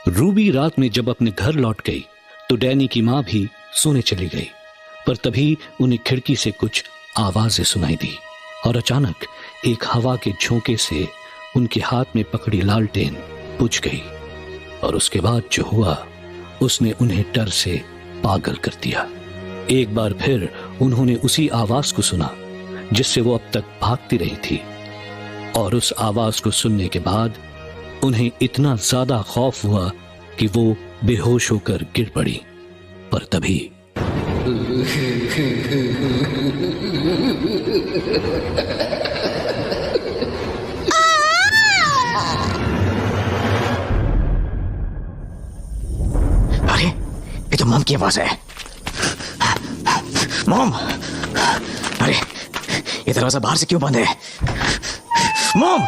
Ruby रात में जब अपने घर लौट गई तो डैनी की मां भी सोने चली गई, पर तभी उन्हें खिड़की से कुछ आवाजें सुनाई दी और अचानक एक हवा के झोंके से उनके हाथ में पकड़ी लालटेन बुझ गई। और उसके बाद जो हुआ उसने उन्हें डर से पागल कर दिया। एक बार फिर उन्होंने उसी आवाज को सुना जिससे वो अब तक भागती रही थी, और उस आवाज को सुनने के बाद उन्हें इतना ज्यादा खौफ हुआ कि वो बेहोश होकर गिर पड़ी। पर तभी अरे ये तो मॉम की आवाज है। मॉम, अरे ये दरवाजा बाहर से क्यों बंद है? Mom,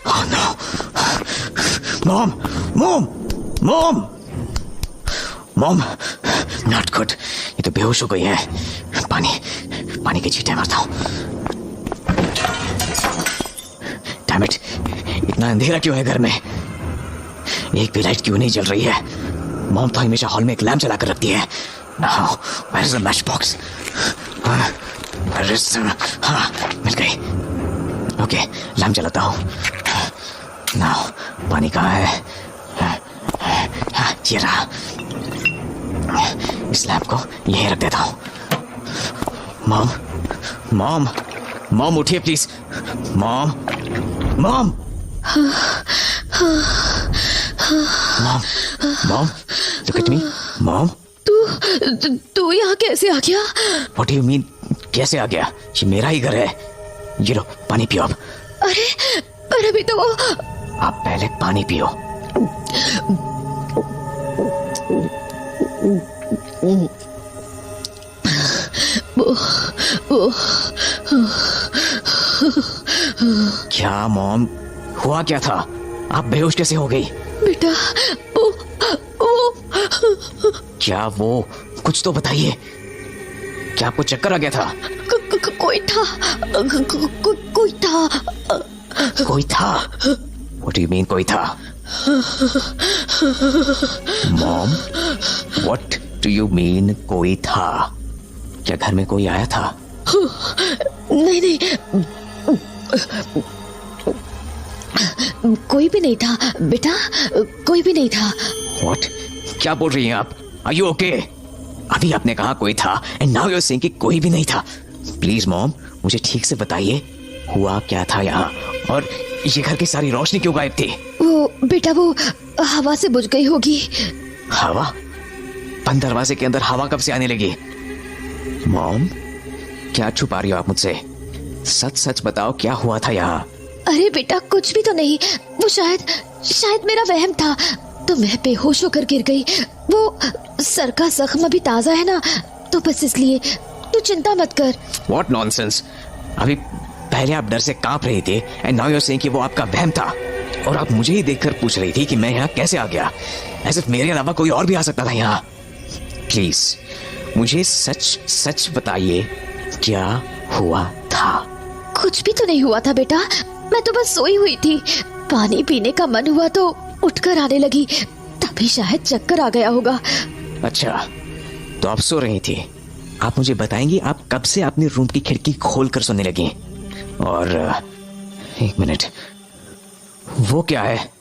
oh no, mom mom mom mom, not good. ये तो बेहोश हो गई है। पानी के छींटे मारता हूं। डैम इट, इतना अंधेरा क्यों है घर में? एक भी लाइट क्यों नहीं जल रही है? मॉम तो हमेशा हॉल में एक लैम्प जलाकर रखती है। Now where is the match box? हाँ, मिल गई। ओके, लैम्प जलाता हूँ। नाउ पानी कहाँ है? हाँ, ये रहा। इस लैम्प को यहीं रख देता हूँ। मॉम मॉम मॉम, उठिए please. Mom mom mom mom, look at me. Mom, तू यहाँ कैसे आ गया? व्हाट डू यू मीन कैसे आ गया? ये मेरा ही घर है। ये लो, पानी पियो अब। अरे पर अभी तो आप पहले पानी पियो। क्या मॉम, हुआ क्या था? आप बेहोश कैसे हो गई? बेटा वो क्या वो? कुछ तो बताइए। क्या आपको चक्कर आ गया था? कोई था। कोई था? What do you mean कोई था? Mom, what do you mean कोई था? क्या घर में कोई आया था? नहीं, कोई भी नहीं था बेटा, कोई भी नहीं था। What? क्या बोल रही हैं आप? Are you okay? अभी आपने कहा कोई था and now you're saying कि कोई भी नहीं था। प्लीज मॉम, मुझे ठीक से बताइए हुआ क्या था यहाँ, और ये घर की सारी रोशनी क्यों गायब थी? वो बेटा वो हवा से बुझ गई होगी। हवा? बंद दरवाजे के अंदर हवा कब से आने लगी? मॉम, क्या छुपा रही हो आप मुझसे? सच सच बताओ, क्या हुआ था यहाँ? अरे बेटा कुछ भी तो नहीं, वो शायद मेरा वहम था, तो मैं बेहोश होकर गिर गई। वो सर का जख्म अभी ताजा है ना, तो बस इसलिए तू चिंता मत कर। What nonsense! अभी पहले आप डर से कांप रही थी and now you're saying कि वो आपका वहम था, और आप मुझे ही देखकर पूछ रही थी कि मैं यहाँ कैसे आ गया, ऐसे मेरे अलावा कोई और भी आ सकता था यहाँ। प्लीज मुझे सच सच बताइए क्या हुआ था? कुछ भी तो नहीं हुआ था बेटा, मैं तो बस सोई हुई थी। पानी पीने का मन हुआ तो उठकर आने लगी, तभी शायद चक्कर आ गया होगा। अच्छा, तो आप सो रही थी। आप मुझे बताएंगी आप कब से अपनी रूम की खिड़की खोलकर सोने लगी? और एक मिनट, वो क्या है?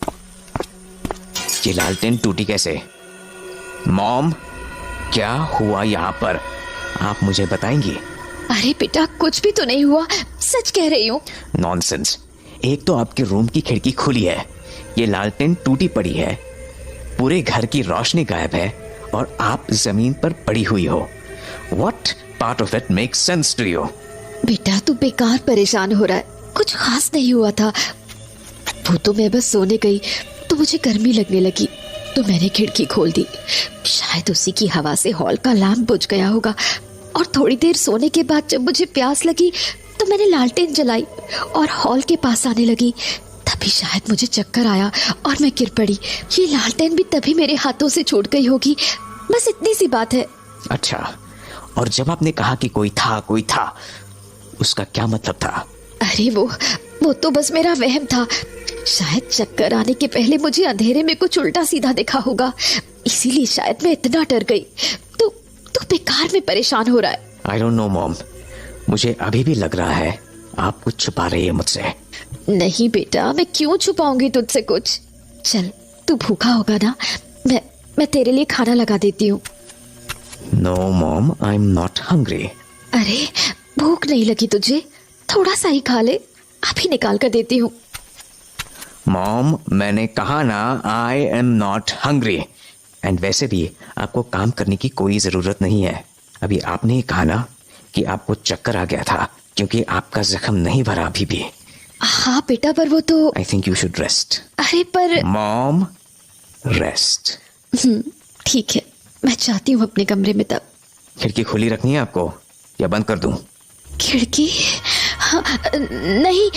ये लालटेन टूटी कैसे? मॉम, क्या हुआ यहाँ पर? आप मुझे बताएंगी? अरे बेटा कुछ भी तो नहीं हुआ, सच कह रही हूँ। नॉनसेंस! एक तो आपके रूम की खिड़की खुली है, ये लालटेन टूटी पड़ी है, पूरे घर की रोशनी गायब है, और आप जमीन पर पड़ी हुई हो। What part of it makes sense to you? बेटा तू बेकार परेशान हो रहा है, कुछ खास नहीं हुआ था। वो तो मैं बस सोने गई तो मुझे गर्मी लगने लगी, तो मैंने खिड़की खोल दी। शायद उसी की हवा से हॉल का लैम्प बुझ गया होगा, और थोड़ी देर सोने के बाद जब मुझे प्यास लगी तो मैंने लालटेन जलाई और हॉल के पास आने लगी। तभी शायद मुझे चक्कर आया और मैं गिर पड़ी। ये लालटेन भी तभी मेरे हाथों से छूट गई होगी, बस इतनी सी बात है। अच्छा, और जब आपने कहा कि कोई था उसका क्या मतलब था? अरे वो तो बस मेरा वहम था। शायद चक्कर आने के पहले मुझे अंधेरे में कुछ उल्टा सीधा दिखा होगा, इसीलिए शायद मैं इतना डर गई। तू बेकार में परेशान हो रहा है। आई डोंट नो मॉम, मुझे अभी भी लग रहा है आप कुछ छुपा रही है मुझसे। नहीं बेटा, मैं क्यों छुपाऊंगी तुझसे कुछ। चल, तू भूखा होगा ना, मैं तेरे लिए खाना लगा देती हूँ। No mom, I am not hungry. अरे भूख नहीं लगी तुझे? थोड़ा सा ही खा ले, अभी निकाल कर देती हूँ। मॉम, मैंने कहा ना आई एम नॉट हंग्री। एंड वैसे भी आपको काम करने की कोई जरूरत नहीं है। अभी आपने ही कहा ना कि आपको चक्कर आ गया था, क्योंकि आपका जख्म नहीं भरा अभी भी। हाँ बेटा, पर वो तो। I think you should rest. अरे पर। Mom, rest. ठीक है, मैं चाहती हूँ अपने कमरे में। तब खिड़की खुली रखनी है आपको या बंद कर दूं? खिड़की? हाँ, नहीं,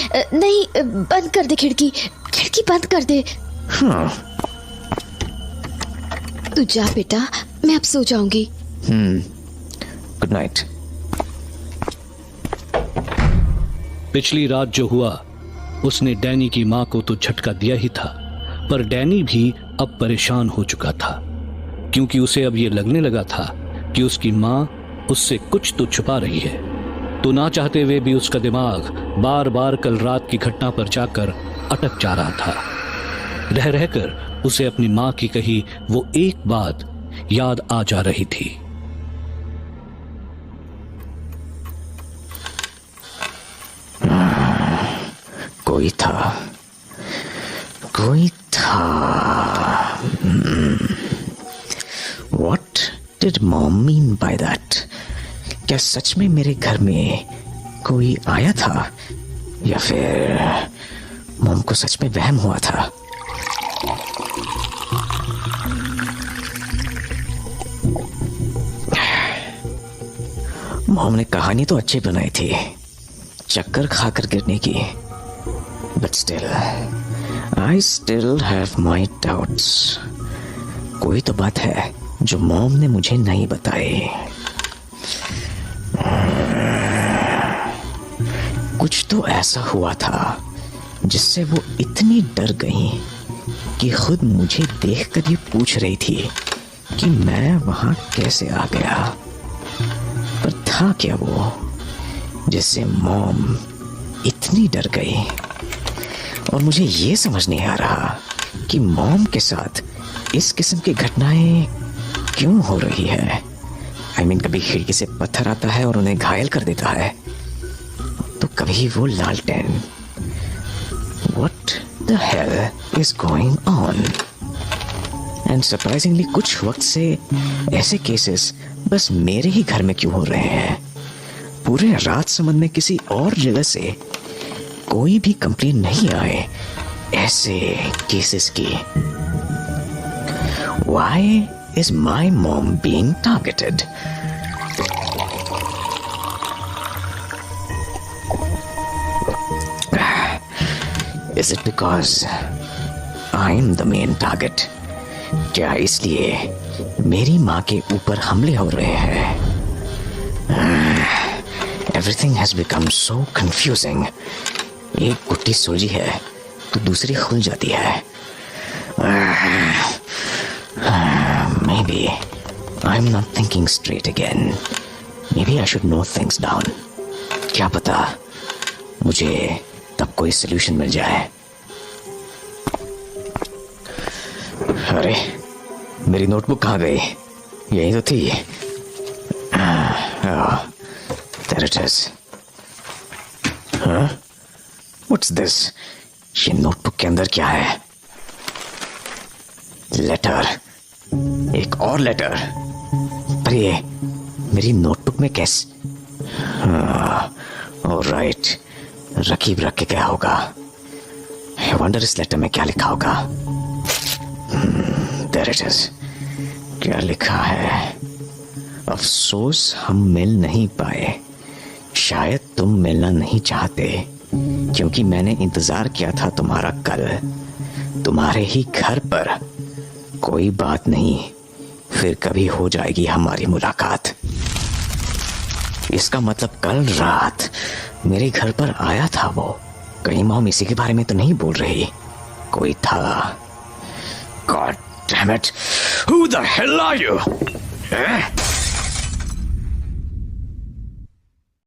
बंद कर दे खिड़की बंद कर दे। हाँ। तू जा बेटा, मैं अब सो जाऊंगी। Good night. पिछली रात जो हुआ उसने डैनी की मां को तो झटका दिया ही था, पर डैनी भी अब परेशान हो चुका था, क्योंकि उसे अब यह लगने लगा था कि उसकी मां उससे कुछ तो छुपा रही है। तो ना चाहते हुए भी उसका दिमाग बार बार कल रात की घटना पर जाकर अटक जा रहा था। रह रहकर उसे अपनी मां की कही वो एक बात याद आ जा रही थी। कोई था। What did mom mean by that? क्या सच में मेरे घर में कोई आया था, या फिर मॉम को सच में वहम हुआ था? मॉम ने कहानी तो अच्छी बनाई थी, चक्कर खाकर गिरने की, but still, I still have my doubts. कोई तो बात है जो मॉम ने मुझे नहीं बताई। कुछ तो ऐसा हुआ था जिससे वो इतनी डर गई कि खुद मुझे देखकर ये पूछ रही थी कि मैं वहां कैसे आ गया। पर था क्या वो जिससे मॉम इतनी डर गई? और मुझे ये समझ नहीं आ रहा कि मॉम के साथ इस किस्म की घटनाएं क्यों हो रही है। I mean, कभी खिड़की से पत्थर आता है और उन्हें घायल कर देता है, तो कभी वो लालटेन। What the hell is going on? And surprisingly, कुछ वक्त से ऐसे केसेस बस मेरे ही घर में क्यों हो रहे हैं। पूरे राजसमंद में किसी और जगह से कोई भी कंप्लेन नहीं आए ऐसे केसेस की। Why is my mom being targeted? Is it because I'm the main target? क्या इसलिए मेरी माँ के ऊपर हमले हो रहे हैं? Everything has become so confusing. एक गुट्टी सुलझी है तो दूसरी खुल जाती है। Maybe I'm not thinking straight again. Maybe I should note things down. क्या पता मुझे तब कोई सलूशन मिल जाए। अरे मेरी नोटबुक कहाँ गई? यही तो थी। There it is. Huh? What's this? ये नोटबुक के अंदर क्या है? लेटर, एक और लेटर। पर ये मेरी नोटबुक में कैसे? ऑलराइट, रकीब रख के क्या होगा? I wonder इस लेटर में क्या लिखा होगा? There it is. क्या लिखा है? अफसोस हम मिल नहीं पाए। शायद तुम मिलना नहीं चाहते, क्योंकि मैंने इंतजार किया था तुम्हारा कल, तुम्हारे ही घर पर। कोई बात नहीं, फिर कभी हो जाएगी हमारी मुलाकात। इसका मतलब कल रात मेरे घर पर आया था वो। कहीं मॉम इसी के बारे में तो नहीं बोल रही? कोई था। God damn it! Who the hell are you?